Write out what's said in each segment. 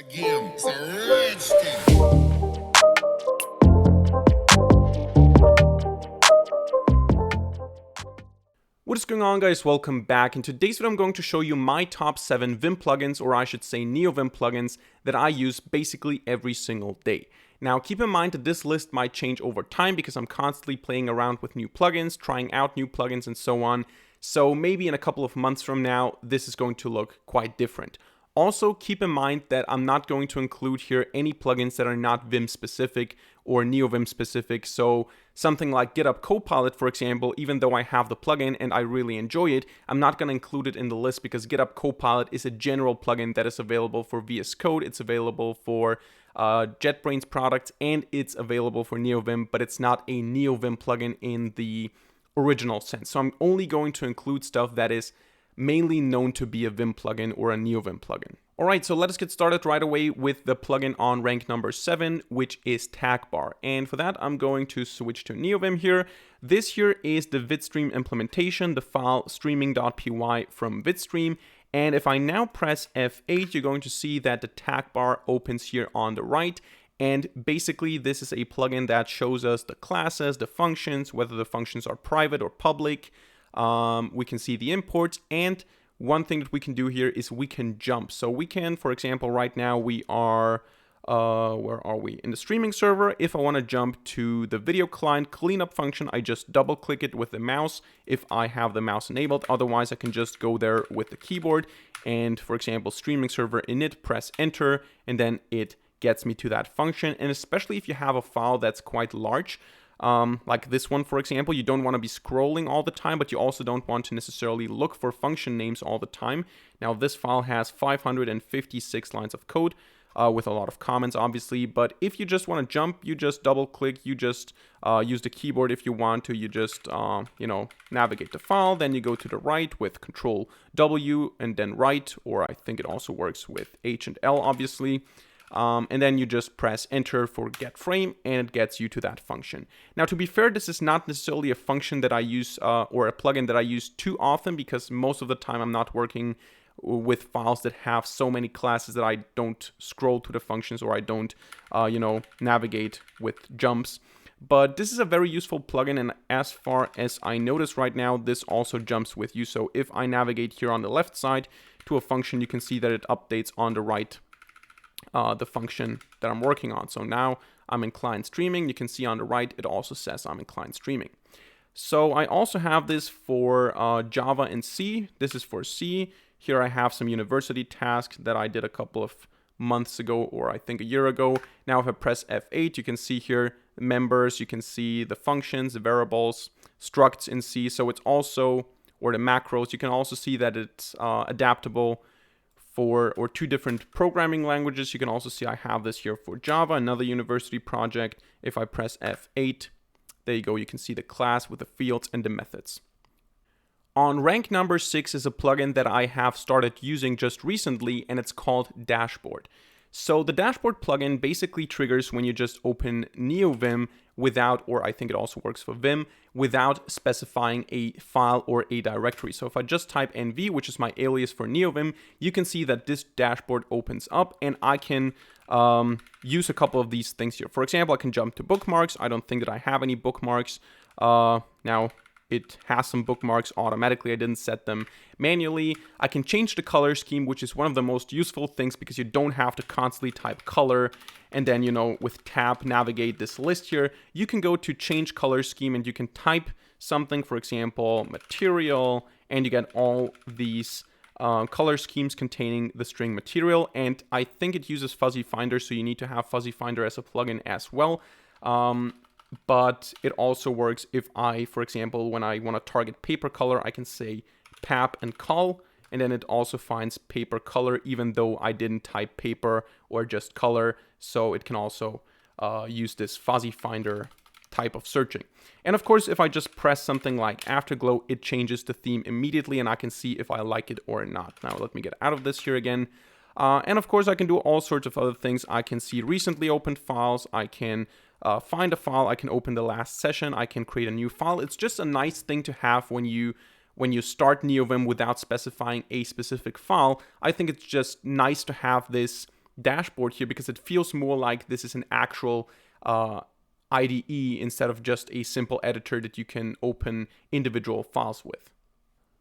Again, it's a red stick. What is going on, guys? Welcome back. In today's video I'm going to show you my top 7 Vim plugins, or I should say NeoVim plugins, that I use basically every single day. Now keep in mind that this list might change over time because I'm constantly playing around with new plugins, trying out new plugins and so on. So maybe in a couple of months from now this is going to look quite different. Also, keep in mind that I'm not going to include here any plugins that are not Vim specific or NeoVim specific. So something like GitHub Copilot, for example, even though I have the plugin and I really enjoy it, I'm not going to include it in the list because GitHub Copilot is a general plugin that is available for VS Code. It's available for JetBrains products, and it's available for NeoVim, but it's not a NeoVim plugin in the original sense. So I'm only going to include stuff that is mainly known to be a Vim plugin or a NeoVim plugin. Alright, so let us get started right away with the plugin on rank number 7, which is tagbar. And for that, I'm going to switch to NeoVim here. This here is the vidstream implementation, the file streaming.py from vidstream. And if I now press F8, you're going to see that the tagbar opens here on the right. And basically, this is a plugin that shows us the classes, the functions, whether the functions are private or public. We can see the imports, and one thing that we can do here is we can jump. So we can, for example, right now we are, where are we? In the streaming server. If I want to jump to the video client cleanup function, I just double click it with the mouse if I have the mouse enabled. Otherwise, I can just go there with the keyboard and, for example, streaming server init, press enter, and then it gets me to that function. And especially if you have a file that's quite large, like this one, for example, you don't want to be scrolling all the time, but you also don't want to necessarily look for function names all the time. Now, this file has 556 lines of code with a lot of comments, obviously. But if you just want to jump, you just double click, you just use the keyboard if you want to, you just, navigate the file. Then you go to the right with Control W and then right, or I think it also works with H and L, obviously. And then you just press enter for get frame, and it gets you to that function. Now, to be fair, this is not necessarily a function that I use or a plugin that I use too often, because most of the time I'm not working with files that have so many classes that I don't scroll to the functions, or I don't, navigate with jumps. But this is a very useful plugin, and as far as I notice right now, this also jumps with you. So if I navigate here on the left side to a function, you can see that it updates on the right the function that I'm working on. So now I'm in client streaming. You can see on the right, it also says I'm in client streaming. So I also have this for Java and C. This is for C. Here I have some university tasks that I did a couple of months ago, or I think a year ago. Now if I press F8, you can see here members, you can see the functions, the variables, structs in C. So it's also, or the macros, you can also see that it's adaptable for two different programming languages. You can also see I have this here for Java, another university project. If I press F8, there you go, you can see the class with the fields and the methods. On rank number 6 is a plugin that I have started using just recently, and it's called Dashboard. So the Dashboard plugin basically triggers when you just open NeoVim without, or I think it also works for Vim, without specifying a file or a directory. So if I just type nv, which is my alias for NeoVim, you can see that this dashboard opens up, and I can use a couple of these things here. For example, I can jump to bookmarks. I don't think that I have any bookmarks. Now, it has some bookmarks automatically. I didn't set them manually. I can change the color scheme, which is one of the most useful things because you don't have to constantly type color and then, with tab navigate this list here. You can go to change color scheme and you can type something, for example, material, and you get all these color schemes containing the string material. And I think it uses Fuzzy Finder, so you need to have Fuzzy Finder as a plugin as well. But it also works if I, for example, when I want to target paper color, I can say pap and col, and then it also finds paper color, even though I didn't type paper or just color. So it can also use this Fuzzy Finder type of searching. And of course, if I just press something like Afterglow, it changes the theme immediately, and I can see if I like it or not. Now, let me get out of this here again. And of course, I can do all sorts of other things. I can see recently opened files. I can find a file. I can open the last session. I can create a new file. It's just a nice thing to have when you start NeoVim without specifying a specific file. I think it's just nice to have this dashboard here because it feels more like this is an actual IDE instead of just a simple editor that you can open individual files with.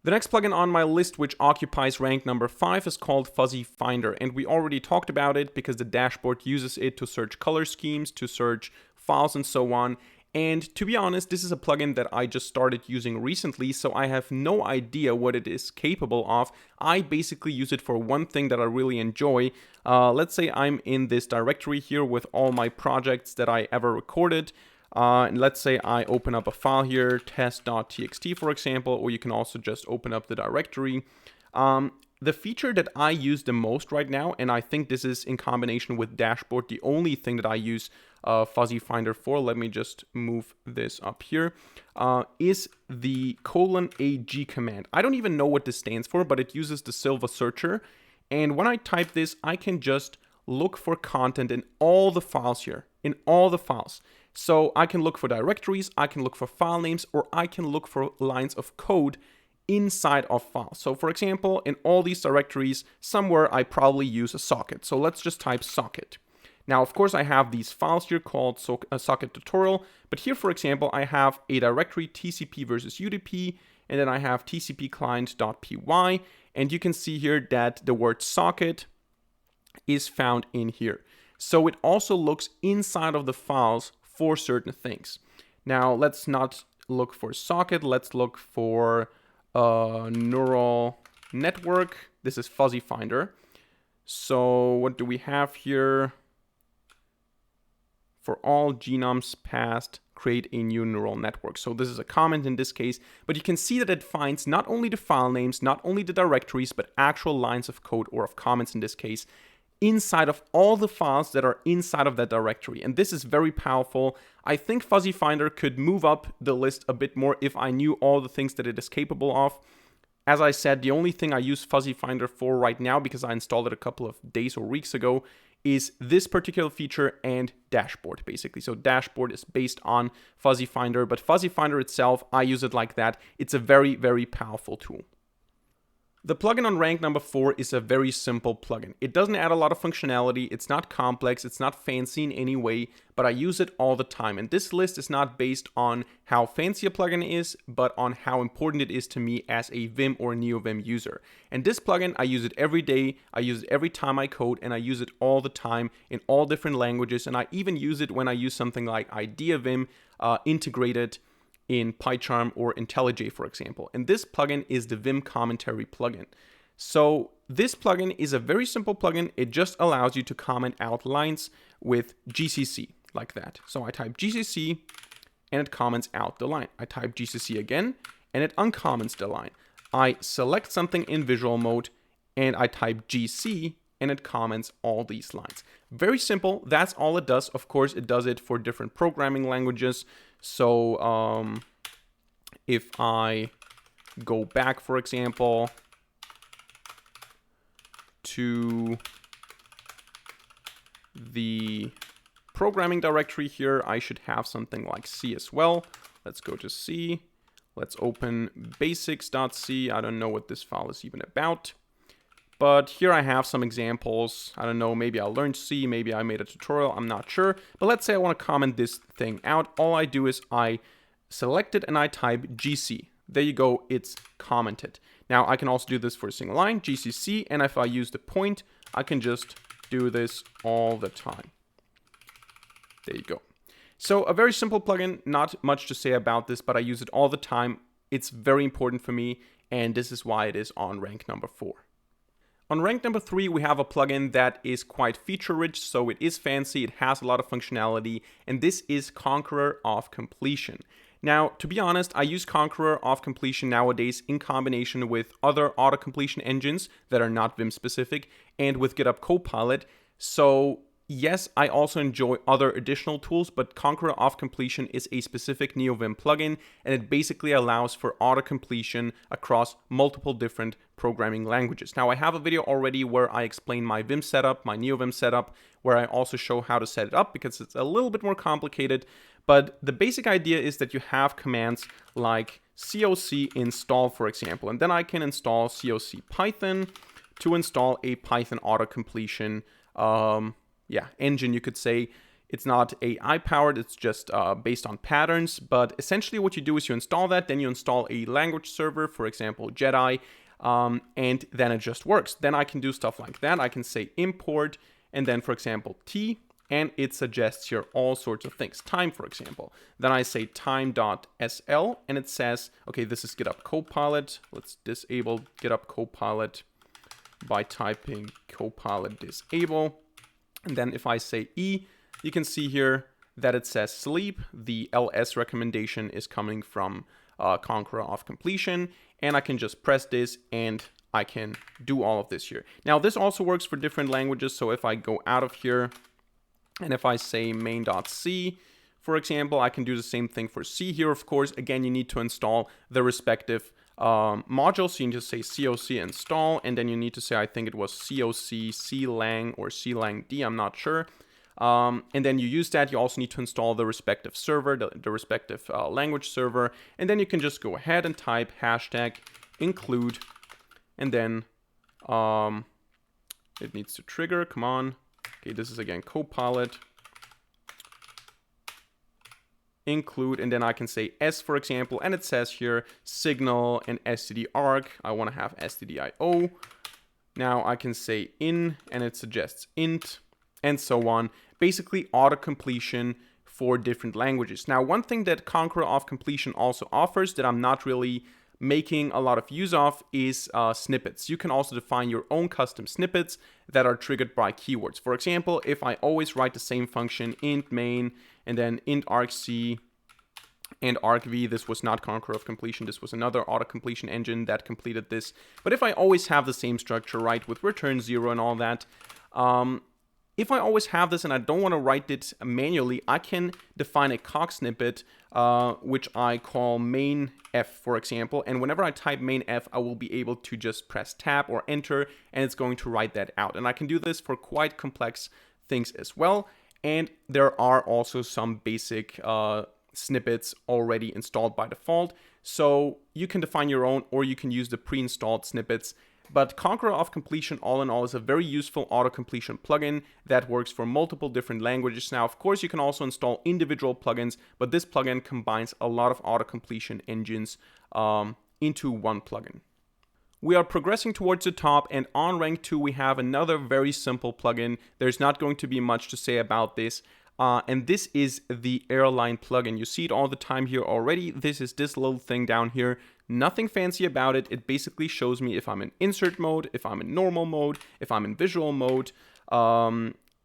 The next plugin on my list, which occupies rank number 5, is called Fuzzy Finder, and we already talked about it because the dashboard uses it to search color schemes, to search files, and so on. And to be honest, this is a plugin that I just started using recently, so I have no idea what it is capable of. I basically use it for one thing that I really enjoy. Let's say I'm in this directory here with all my projects that I ever recorded. And let's say I open up a file here, test.txt, for example, or you can also just open up the directory. The feature that I use the most right now, and I think this is in combination with dashboard, the only thing that I use Fuzzy Finder for, let me just move this up here, is the :AG command. I don't even know what this stands for, but it uses the Silva searcher. And when I type this, I can just look for content in all the files here, in all the files. So I can look for directories, I can look for file names, or I can look for lines of code inside of files. So for example, in all these directories, somewhere I probably use a socket. So let's just type socket. Now, of course, I have these files here called socket tutorial, but here, for example, I have a directory TCP versus UDP, and then I have TCP client.py, and you can see here that the word socket is found in here. So it also looks inside of the files for certain things. Now, let's not look for socket, let's look for neural network. This is Fuzzy Finder. So what do we have here? For all genomes passed, create a new neural network. So this is a comment in this case, but you can see that it finds not only the file names, not only the directories, but actual lines of code, or of comments in this case, inside of all the files that are inside of that directory. And this is very powerful. I think Fuzzy Finder could move up the list a bit more if I knew all the things that it is capable of. As I said, the only thing I use Fuzzy Finder for right now, because I installed it a couple of days or weeks ago, is this particular feature and dashboard, basically. So dashboard is based on Fuzzy Finder, but Fuzzy Finder itself, I use it like that. It's a very, very powerful tool. The plugin on rank number 4 is a very simple plugin. It doesn't add a lot of functionality, it's not complex, it's not fancy in any way, but I use it all the time. And this list is not based on how fancy a plugin is, but on how important it is to me as a Vim or NeoVim user. And this plugin, I use it every day, I use it every time I code, and I use it all the time in all different languages. And I even use it when I use something like IdeaVim integrated in PyCharm or IntelliJ, for example. And this plugin is the vim-commentary plugin. So this plugin is a very simple plugin. It just allows you to comment out lines with GCC, like that. So I type GCC, and it comments out the line. I type GCC again, and it uncomments the line. I select something in visual mode, and I type GC, and it comments all these lines. Very simple, that's all it does. Of course, it does it for different programming languages. So if I go back, for example, to the programming directory here, I should have something like C as well. Let's go to C. Let's open basics.c. I don't know what this file is even about. But here I have some examples. I don't know, maybe I learned C, maybe I made a tutorial, I'm not sure. But let's say I want to comment this thing out. All I do is I select it and I type GC. There you go, it's commented. Now I can also do this for a single line, GCC, and if I use the point, I can just do this all the time. There you go. So a very simple plugin, not much to say about this, but I use it all the time. It's very important for me, and this is why it is on rank number 4. On rank number 3, we have a plugin that is quite feature-rich, so it is fancy, it has a lot of functionality, and this is Conqueror of Completion. Now, to be honest, I use Conqueror of Completion nowadays in combination with other auto-completion engines that are not Vim-specific, and with GitHub Copilot. So yes, I also enjoy other additional tools, but Conqueror of Completion is a specific NeoVim plugin, and it basically allows for auto-completion across multiple different programming languages. Now, I have a video already where I explain my Vim setup, my NeoVim setup, where I also show how to set it up because it's a little bit more complicated. But the basic idea is that you have commands like coc install, for example, and then I can install coc python to install a Python auto-completion engine, you could say. It's not AI powered, it's just based on patterns. But essentially what you do is you install that, then you install a language server, for example, Jedi, and then it just works. Then I can do stuff like that. I can say import, and then, for example, T, and it suggests here all sorts of things. Time, for example. Then I say time.sl, and it says, okay, this is GitHub Copilot. Let's disable GitHub Copilot by typing Copilot disable. And then if I say E, you can see here that it says sleep. The ls recommendation is coming from Conqueror of Completion, and I can just press this and I can do all of this here. Now this also works for different languages, so if I go out of here and if I say main.c, for example, I can do the same thing for C here. Of course, again, you need to install the respective module, so you need to say coc install, and then you need to say, I think it was coc clang or clang-d, I'm not sure. And then you use that. You also need to install the respective server, the respective language server. And then you can just go ahead and type hashtag include. And then it needs to trigger. Come on. Okay, this is again Copilot. Include. And then I can say S, for example. And it says here signal and std-arg. I want to have stdio. Now I can say in, and it suggests int, and so on. Basically auto-completion for different languages. Now, one thing that Conqueror of Completion also offers that I'm not really making a lot of use of is snippets. You can also define your own custom snippets that are triggered by keywords. For example, if I always write the same function int main and then int argc and argv, this was not Conqueror of Completion, this was another auto-completion engine that completed this. But if I always have the same structure, right, with return 0 and all that, if I always have this and I don't want to write it manually, I can define a coc snippet, which I call main f, for example. And whenever I type main f, I will be able to just press tab or enter, and it's going to write that out. And I can do this for quite complex things as well. And there are also some basic snippets already installed by default. So you can define your own, or you can use the pre-installed snippets. But Conqueror of Completion, all in all, is a very useful auto-completion plugin that works for multiple different languages. Now, of course, you can also install individual plugins, but this plugin combines a lot of auto-completion engines into one plugin. We are progressing towards the top, and on rank 2, we have another very simple plugin. There's not going to be much to say about this. And this is the airline plugin. You see it all the time here already. This is this little thing down here. Nothing fancy about it. It basically shows me if I'm in insert mode, if I'm in normal mode, if I'm in visual mode.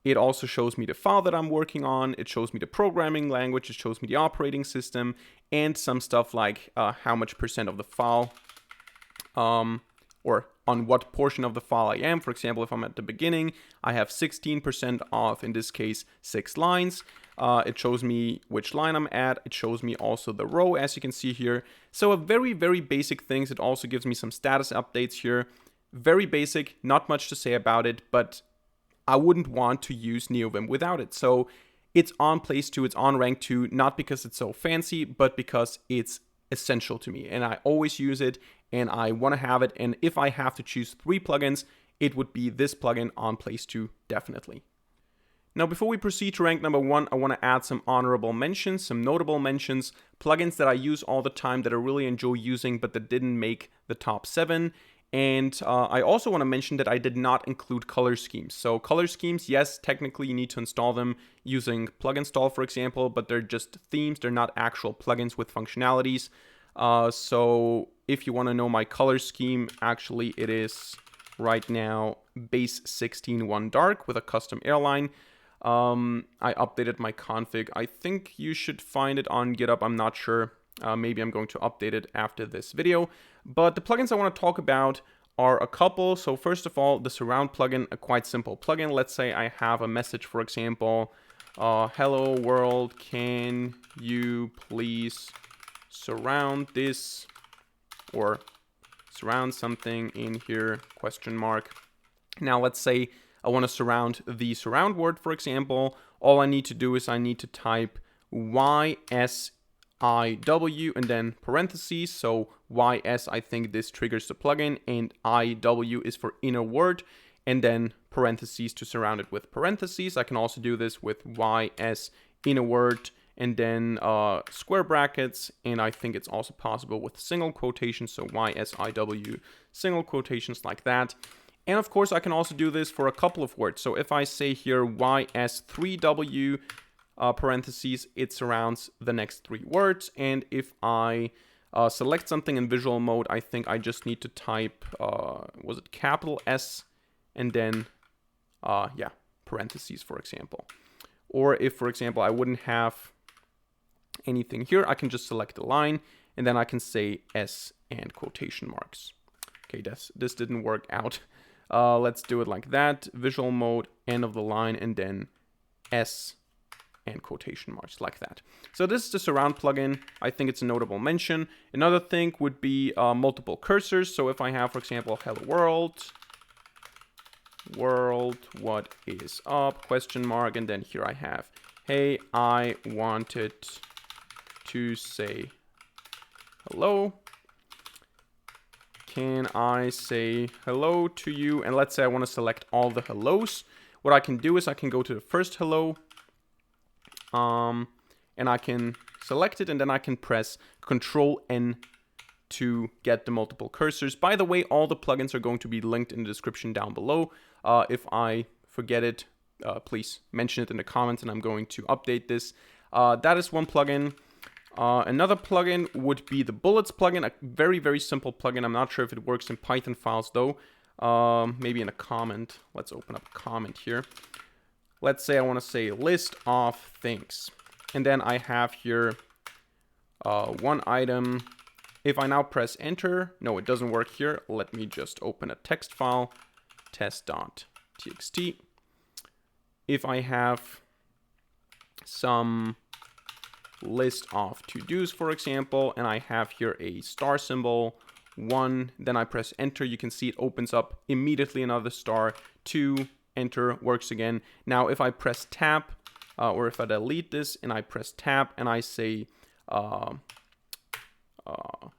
It also shows me the file that I'm working on. It shows me the programming language. It shows me the operating system and some stuff like how much percent of the file or on what portion of the file I am. For example, if I'm at the beginning, I have 16% off, in this case, 6 lines. It shows me which line I'm at. It shows me also the row, as you can see here. So a very, very basic things. It also gives me some status updates here. Very basic, not much to say about it, but I wouldn't want to use NeoVim without it. So it's on place 2, it's on rank 2, not because it's so fancy, but because it's essential to me. And I always use it, and I want to have it. And if I have to choose 3 plugins, it would be this plugin on place 2, definitely. Now, before we proceed to rank number 1, I want to add some honorable mentions, some notable mentions, plugins that I use all the time that I really enjoy using, but that didn't make the top 7. And I also want to mention that I did not include color schemes. So color schemes, yes, technically you need to install them using plug-install, for example, but they're just themes. They're not actual plugins with functionalities. So if you want to know my color scheme, actually it is right now base 16.1 dark with a custom airline. I updated my config. I think you should find it on GitHub. I'm not sure. Maybe I'm going to update it after this video. But the plugins I want to talk about are a couple. So first of all, the surround plugin, a quite simple plugin. Let's say I have a message, for example, hello world, can you please surround this or surround something in here, question mark. Now let's say I want to surround the surround word, for example. All I need to do is I need to type YSIW and then parentheses. So YS, I think this triggers the plugin, and IW is for inner word. and then parentheses to surround it with parentheses. I can also do this with ys in a word and then square brackets, and I think it's also possible with single quotations, so ysiw single quotations like that. And of course I can also do this for a couple of words. So if I say here ys3w parentheses, it surrounds the next 3 words. And if I select something in visual mode, I think I just need to type was it capital S and then yeah, parentheses, for example. Or if, for example, I wouldn't have anything here, I can just select a line and then I can say S and quotation marks. Okay, this didn't work out. Let's do it like that. Visual mode, end of the line, and then S and quotation marks like that. So this is the surround plugin. I think it's a notable mention. Another thing would be multiple cursors. So if I have, for example, hello world, what is up, question mark, and then here I have, hey, I wanted to say hello. Can I say hello to you? And let's say I want to select all the hellos. What I can do is I can go to the first hello, and I can select it, and then I can press Control N to get the multiple cursors. By the way, all the plugins are going to be linked in the description down below. If I forget it, please mention it in the comments, and I'm going to update this. That is one plugin. Another plugin would be the bullets plugin, a very, very simple plugin. I'm not sure if it works in Python files though. Maybe in a comment. Let's open up a comment here. Let's say I want to say list of things. And then I have here one item. If I now press enter, no, it doesn't work here. Let me just open a text file, test.txt. If I have some list of to-dos, for example, and I have here a star symbol, 1, then I press enter, you can see it opens up immediately another star. 2, enter, works again. Now if I press tab, or if I delete this and I press tab and I say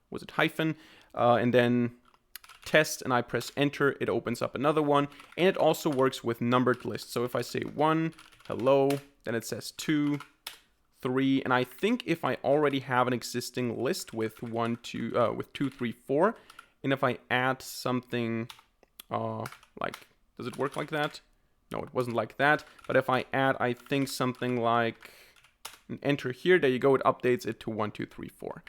was it hyphen, and then test, and I press enter, it opens up another one. And it also works with numbered lists. So if I say 1, hello, then it says 2, 3, and I think if I already have an existing list with 1, 2, with 2, 3, 4, and if I add something like, does it work like that? No, it wasn't like that. But if I add, I think something like an enter here, there you go, it updates it to 1, 2, 3, 4.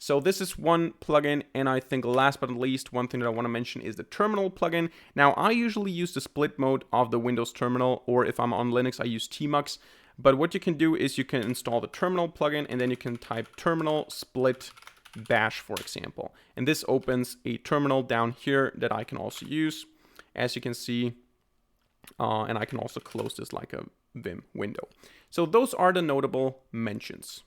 So this is one plugin, and I think last but not least, one thing that I want to mention is the terminal plugin. Now, I usually use the split mode of the Windows terminal, or if I'm on Linux, I use tmux. But what you can do is you can install the terminal plugin, and then you can type terminal split bash, for example. And this opens a terminal down here that I can also use, as you can see. And I can also close this like a Vim window. So those are the notable mentions.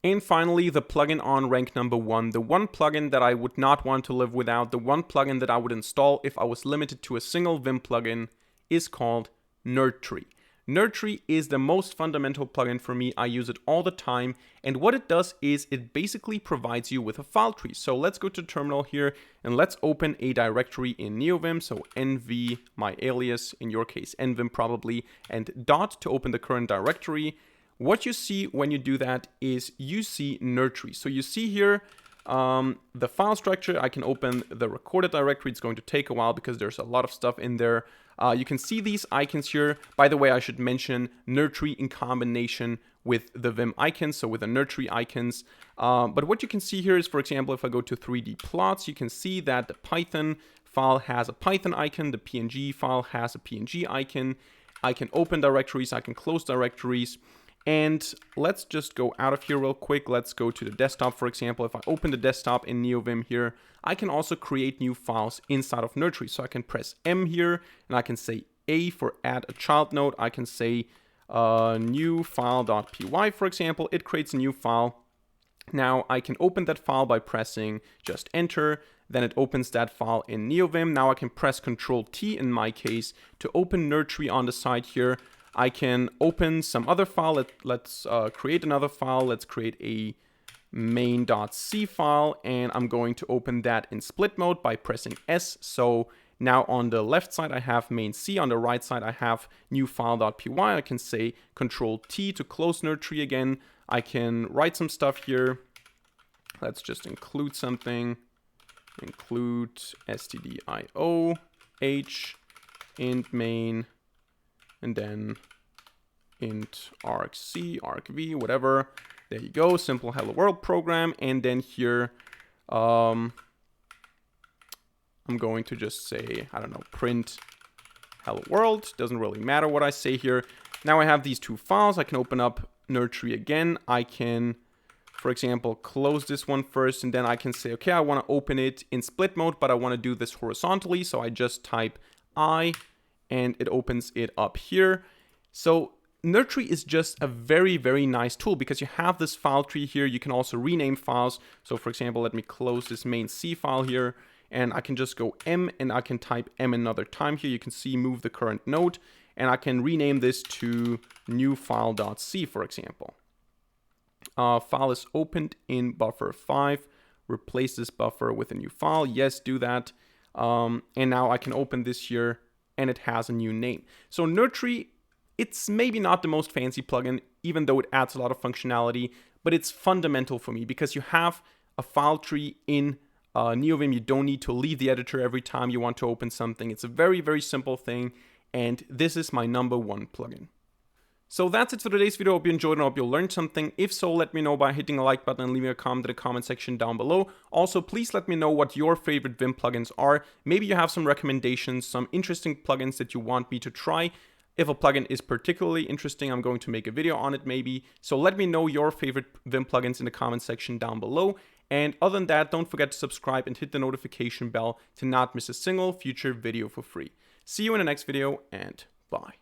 And finally, the plugin on rank number 1, the one plugin that I would not want to live without, the one plugin that I would install if I was limited to a single Vim plugin, is called Nerdtree. Nerdtree is the most fundamental plugin for me. I use it all the time, and what it does is it basically provides you with a file tree. So let's go to terminal here and let's open a directory in NeoVim. So nv, my alias, in your case nvim probably, and dot to open the current directory. What you see when you do that is you see Nerdtree. So you see here the file structure. I can open the recorded directory. It's going to take a while because there's a lot of stuff in there. You can see these icons here. By the way, I should mention Nerdtree in combination with the Vim icons, so with the Nerdtree icons. But what you can see here is, for example, if I go to 3D plots, you can see that the Python file has a Python icon, the PNG file has a PNG icon. I can open directories, I can close directories. And let's just go out of here real quick. Let's go to the desktop, for example. If I open the desktop in NeoVim here, I can also create new files inside of Nerdtree. So I can press M here, and I can say A for add a child node. I can say new file.py, for example. It creates a new file. Now I can open that file by pressing just enter. Then it opens that file in NeoVim. Now I can press Control T in my case to open Nerdtree on the side here. I can open some other file. Let's create another file. Let's create a main.c file, and I'm going to open that in split mode by pressing S. So Now on the left side, I have main C. On the right side, I have new file.py. I can say Control T to close nerdtree again. I can write some stuff here. Let's just include something. Include stdio h int main and then int argc, argv, whatever. There you go, simple hello world program. And then here, I'm going to just say, I don't know, print hello world. Doesn't really matter what I say here. Now I have these two files. I can open up nerdtree again. I can, for example, close this one first, and then I can say, okay, I want to open it in split mode, but I want to do this horizontally. So I just type I, and it opens it up here. So nerdtree is just a very, very nice tool because you have this file tree here. You can also rename files. So for example, let me close this main C file here, and I can just go M, and I can type M another time here. You can see move the current node, and I can rename this to new file.c, for example. File is opened in buffer 5. Replace this buffer with a new file. Yes, do that. And now I can open this here, and it has a new name. So nerdtree, it's maybe not the most fancy plugin, even though it adds a lot of functionality, but it's fundamental for me because you have a file tree in NeoVim. You don't need to leave the editor every time you want to open something. It's a very, very simple thing, and this is my #1 plugin. So that's it for today's video. Hope you enjoyed and hope you learned something. If so, let me know by hitting a like button and leaving a comment in the comment section down below. Also, please let me know what your favorite Vim plugins are. Maybe you have some recommendations, some interesting plugins that you want me to try. If a plugin is particularly interesting, I'm going to make a video on it maybe. So let me know your favorite Vim plugins in the comment section down below. And other than that, don't forget to subscribe and hit the notification bell to not miss a single future video for free. See you in the next video, and bye.